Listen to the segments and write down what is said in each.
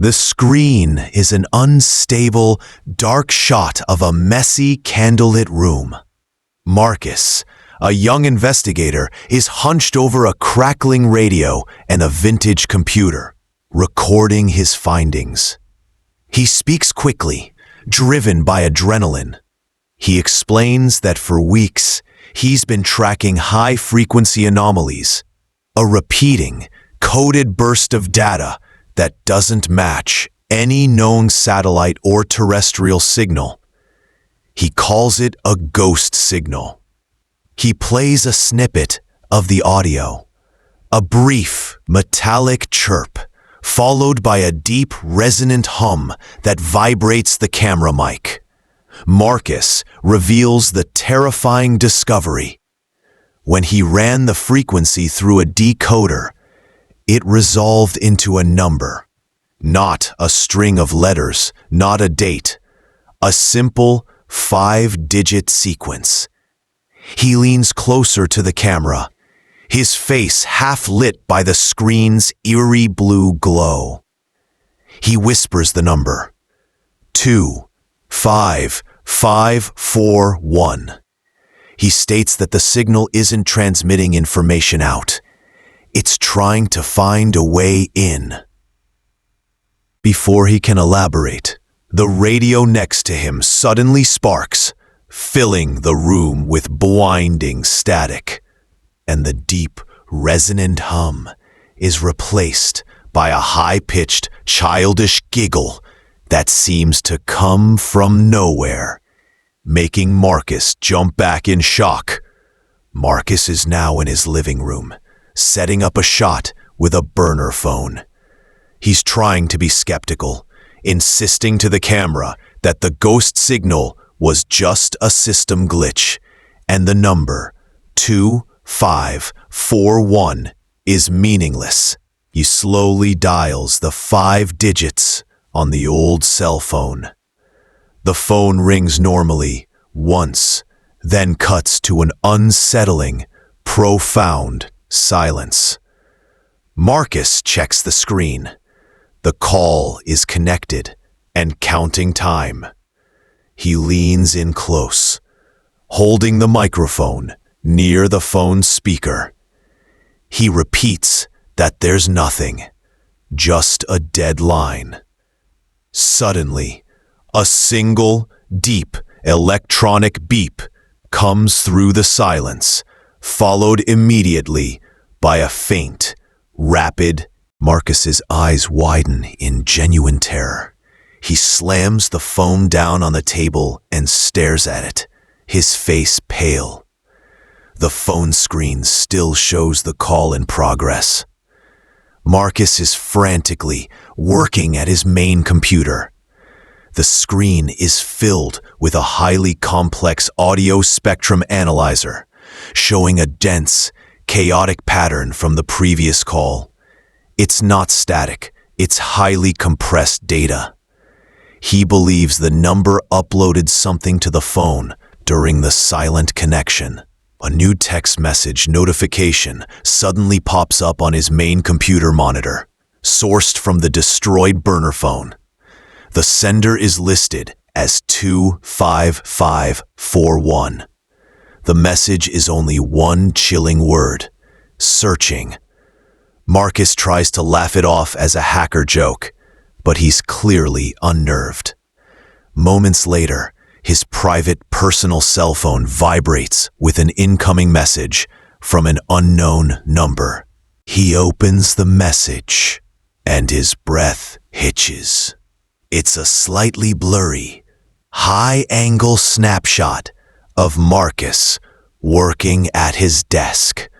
The screen is an unstable, dark shot of a messy, candlelit room. Marcus, a young investigator, is hunched over a crackling radio and a vintage computer, recording his findings. He speaks quickly, driven by adrenaline. He explains that for weeks, he's been tracking high-frequency anomalies, a repeating, coded burst of data that doesn't match any known satellite or terrestrial signal. He calls it a ghost signal. He plays a snippet of the audio, a brief, metallic chirp, followed by a deep, resonant hum that vibrates the camera mic. Marcus reveals the terrifying discovery. When he ran the frequency through a decoder, it resolved into a number, not a string of letters, not a date, a simple 5-digit sequence. He leans closer to the camera, his face half lit by the screen's eerie blue glow. He whispers the number, 25541. He states that the signal isn't transmitting information out. It's trying to find a way in. Before he can elaborate, the radio next to him suddenly sparks, filling the room with blinding static, and the deep, resonant hum is replaced by a high-pitched, childish giggle that seems to come from nowhere, making Marcus jump back in shock. Marcus is now in his living room, setting up a shot with a burner phone. He's trying to be skeptical, insisting to the camera that the ghost signal was just a system glitch, and the number 2541 is meaningless. He slowly dials the 5 digits on the old cell phone. The phone rings normally, once, then cuts to an unsettling, profound silence. Marcus checks the screen. The call is connected and counting time. He leans in close, holding the microphone near the phone's speaker. He repeats that there's nothing, just a dead line. Suddenly, a single, deep, electronic beep comes through the silence, followed immediately by a faint, rapid. Marcus's eyes widen in genuine terror. He slams the phone down on the table and stares at it, his face pale. The phone screen still shows the call in progress. Marcus is frantically working at his main computer. The screen is filled with a highly complex audio spectrum analyzer, showing a dense, chaotic pattern from the previous call. It's not static, it's highly compressed data. He believes the number uploaded something to the phone during the silent connection. A new text message notification suddenly pops up on his main computer monitor, sourced from the destroyed burner phone. The sender is listed as 25541. The message is only one chilling word: searching. Marcus tries to laugh it off as a hacker joke, but he's clearly unnerved. Moments later, his private personal cell phone vibrates with an incoming message from an unknown number. He opens the message, and his breath hitches. It's a slightly blurry, high-angle snapshot of Marcus working at his desk,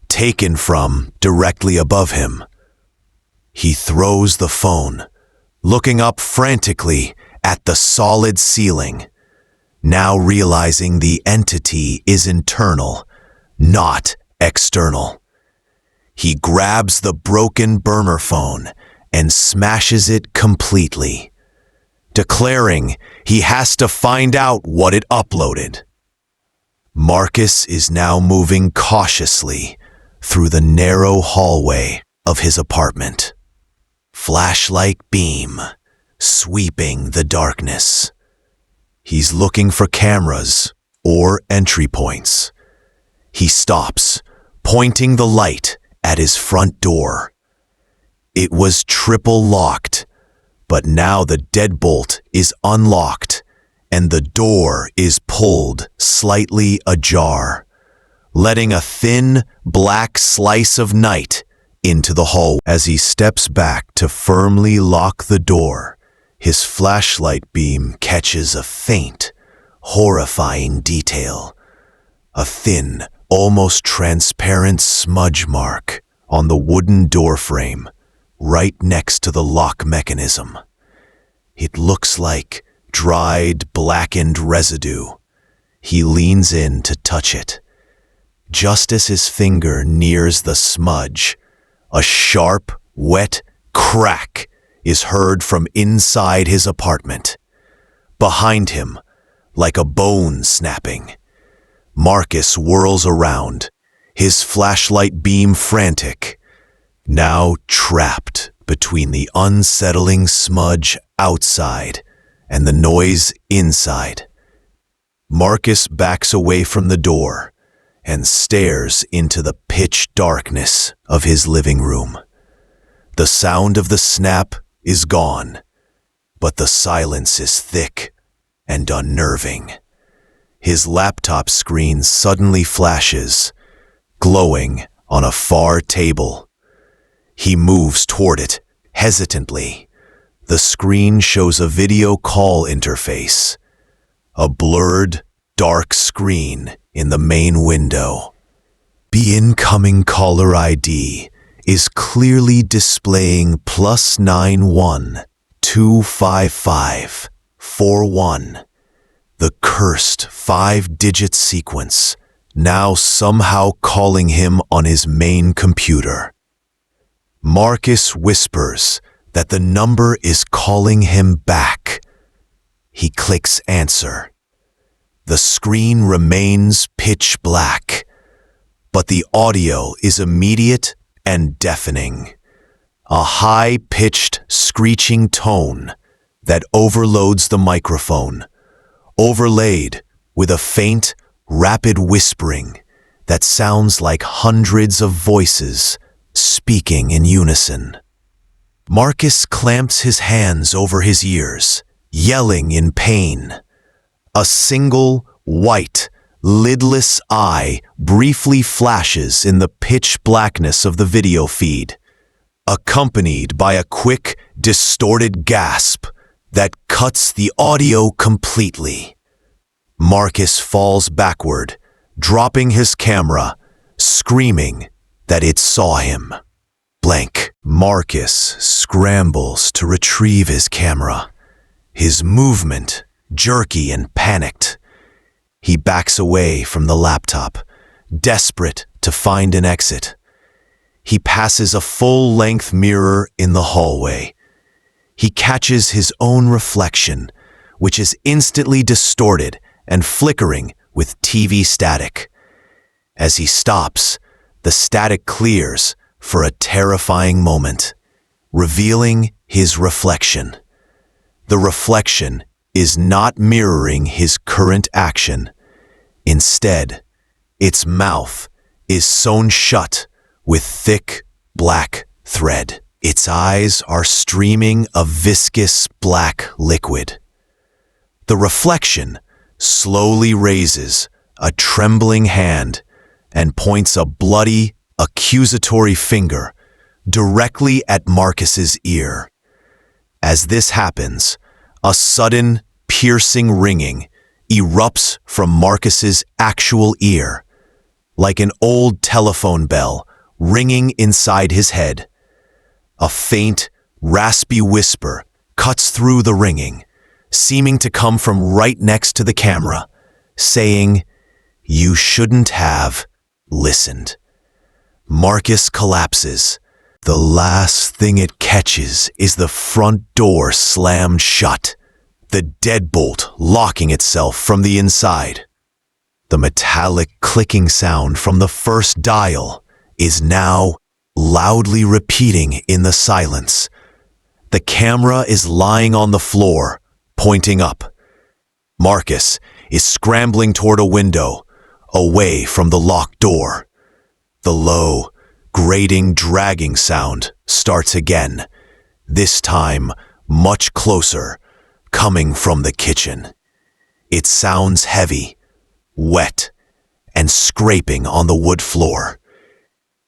taken from directly above him. He throws the phone, looking up frantically at the solid ceiling, now realizing the entity is internal, not external. He grabs the broken burner phone and smashes it completely, declaring he has to find out what it uploaded. Marcus is now moving cautiously through the narrow hallway of his apartment. flashlight beam sweeping the darkness. He's looking for cameras or entry points. He stops, pointing the light at his front door. It was triple locked, but now the deadbolt is unlocked and the door is pulled slightly ajar, letting a thin, black slice of night into the hall. As he steps back to firmly lock the door, his flashlight beam catches a faint, horrifying detail. A thin, almost transparent smudge mark on the wooden doorframe, right next to the lock mechanism. It looks like dried, blackened residue. He leans in to touch it. Just as his finger nears the smudge, a sharp, wet crack is heard from inside his apartment. Behind him, like a bone snapping, Marcus whirls around, his flashlight beam frantic, now trapped between the unsettling smudge outside and the noise inside. Marcus backs away from the door and stares into the pitch darkness of his living room. The sound of the snap is gone, but the silence is thick and unnerving. His laptop screen suddenly flashes, glowing on a far table. He moves toward it, hesitantly. The screen shows a video call interface, a blurred, dark screen in the main window. The incoming caller ID is clearly displaying +91 255 41. The cursed 5-digit sequence, now somehow calling him on his main computer. Marcus whispers that the number is calling him back. He clicks answer. The screen remains pitch black, but the audio is immediate and deafening. A high-pitched, screeching tone that overloads the microphone, overlaid with a faint, rapid whispering that sounds like hundreds of voices speaking in unison. Marcus clamps his hands over his ears, yelling in pain. A single, white, lidless eye briefly flashes in the pitch blackness of the video feed, accompanied by a quick, distorted gasp that cuts the audio completely. Marcus falls backward, dropping his camera, screaming that it saw him. Blank. Marcus scrambles to retrieve his camera, his movement jerky and panicked. He backs away from the laptop, desperate to find an exit. He passes a full-length mirror in the hallway. He catches his own reflection, which is instantly distorted and flickering with TV static. As he stops, the static clears for a terrifying moment, revealing his reflection. The reflection is not mirroring his current action. Instead, its mouth is sewn shut with thick, black thread. Its eyes are streaming a viscous black liquid. The reflection slowly raises a trembling hand and points a bloody, accusatory finger directly at Marcus's ear. As this happens, a sudden, piercing ringing erupts from Marcus's actual ear, like an old telephone bell ringing inside his head. A faint, raspy whisper cuts through the ringing, seeming to come from right next to the camera, saying, "You shouldn't have listened." Marcus collapses. The last thing it catches is the front door slammed shut, the deadbolt locking itself from the inside. The metallic clicking sound from the first dial is now loudly repeating in the silence, The camera is lying on the floor, pointing up. Marcus is scrambling toward a window, away from the locked door. The low, grating, dragging sound starts again, this time much closer, coming from the kitchen. It sounds heavy, wet, and scraping on the wood floor.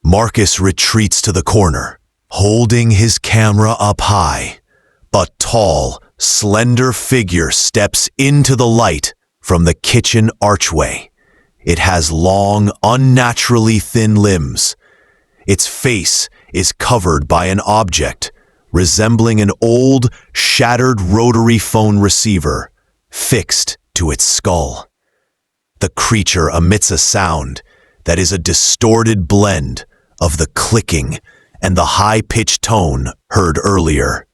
Marcus retreats to the corner, holding his camera up high. A tall, slender figure steps into the light from the kitchen archway. It has long, unnaturally thin limbs. Its face is covered by an object resembling an old, shattered rotary phone receiver fixed to its skull. The creature emits a sound that is a distorted blend of the clicking and the high-pitched tone heard earlier.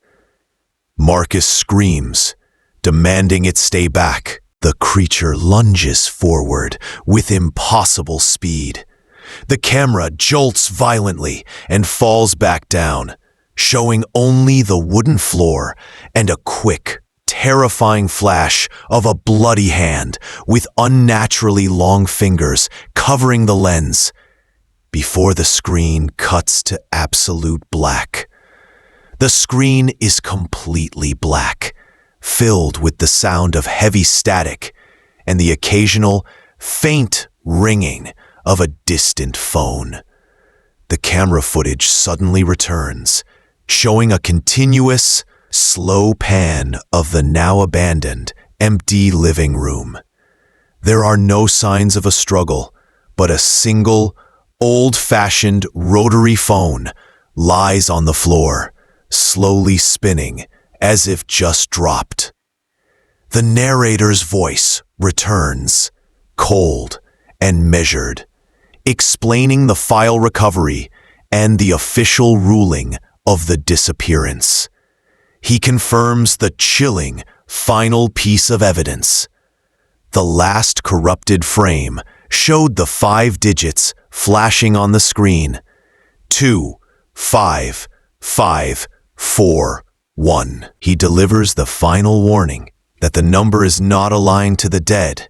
Marcus screams, demanding it stay back. The creature lunges forward with impossible speed. The camera jolts violently and falls back down, showing only the wooden floor and a quick, terrifying flash of a bloody hand with unnaturally long fingers covering the lens, before the screen cuts to absolute black. The screen is completely black, filled with the sound of heavy static and the occasional, faint ringing of a distant phone. The camera footage suddenly returns, showing a continuous, slow pan of the now abandoned, empty living room. There are no signs of a struggle, but a single, old-fashioned rotary phone lies on the floor, slowly spinning as if just dropped. The narrator's voice returns, cold and measured, explaining the file recovery and the official ruling of the disappearance. He confirms the chilling final piece of evidence. The last corrupted frame showed the 5 digits flashing on the screen. 2, 5, 5, 4, 1. He delivers the final warning that the number is not a line to the dead,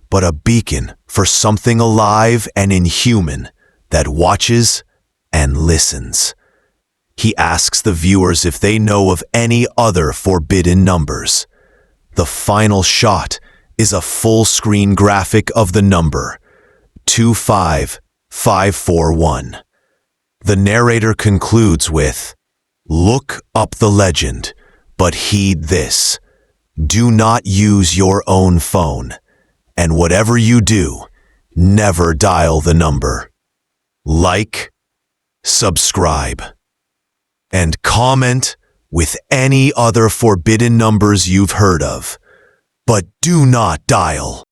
but a beacon for something alive and inhuman that watches and listens. He asks the viewers if they know of any other forbidden numbers. The final shot is a full-screen graphic of the number, 25541. The narrator concludes with, "Look up the legend, but heed this. Do not use your own phone, and whatever you do, never dial the number. Like, subscribe, and comment with any other forbidden numbers you've heard of, but do not dial."